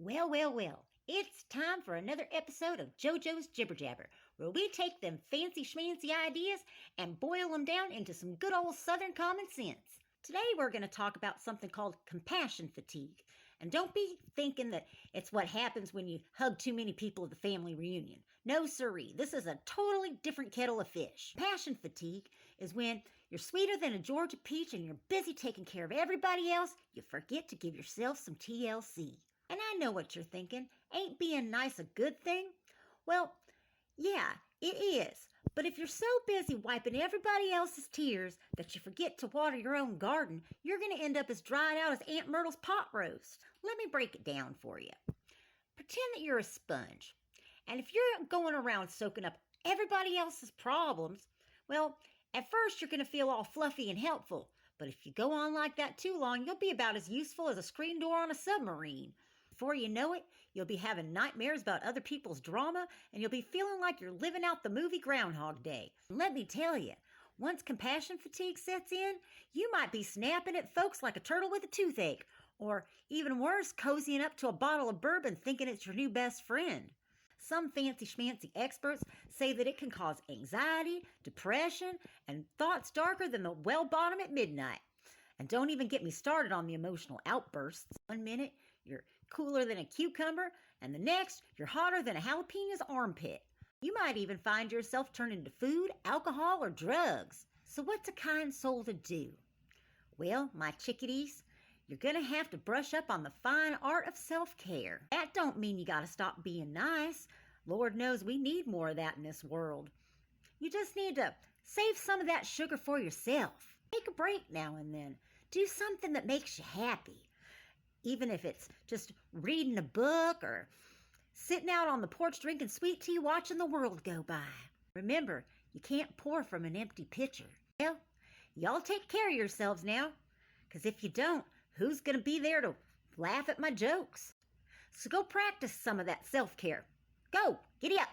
Well, it's time for another episode of JoJo's Jibber, where we take them fancy schmancy ideas and boil them down into some good old Southern common sense. Today we're going to talk about something called compassion fatigue. And don't be thinking that it's what happens when you hug too many people at the family reunion. No siree, this is a totally different kettle of fish. Compassion fatigue is when you're sweeter than a Georgia peach and you're busy taking care of everybody else, you forget to give yourself some TLC. And I know what you're thinking. Ain't being nice a good thing? Well, yeah, it is. But if you're so busy wiping everybody else's tears that you forget to water your own garden, you're going to end up as dried out as Aunt Myrtle's pot roast. Let me break it down for you. Pretend that you're a sponge. And if you're going around soaking up everybody else's problems, well, at first you're going to feel all fluffy and helpful. But if you go on like that too long, you'll be about as useful as a screen door on a submarine. Before you know it, you'll be having nightmares about other people's drama, and you'll be feeling like you're living out the movie Groundhog Day. And let me tell you, once compassion fatigue sets in, you might be snapping at folks like a turtle with a toothache, or even worse, cozying up to a bottle of bourbon thinking it's your new best friend. Some fancy schmancy experts say that it can cause anxiety, depression, and thoughts darker than the well bottom at midnight. And don't even get me started on the emotional outbursts. 1 minute, you're cooler than a cucumber, and the next, you're hotter than a jalapeno's armpit. You might even find yourself turning to food, alcohol, or drugs. So what's a kind soul to do? Well, my chickadees, you're going to have to brush up on the fine art of self-care. That don't mean you got to stop being nice. Lord knows we need more of that in this world. You just need to save some of that sugar for yourself. Take a break now and then. Do something that makes you happy. Even if it's just reading a book or sitting out on the porch drinking sweet tea watching the world go by. Remember, you can't pour from an empty pitcher. Well, y'all take care of yourselves now. Because if you don't, who's going to be there to laugh at my jokes? So go practice some of that self-care. Go, giddy up.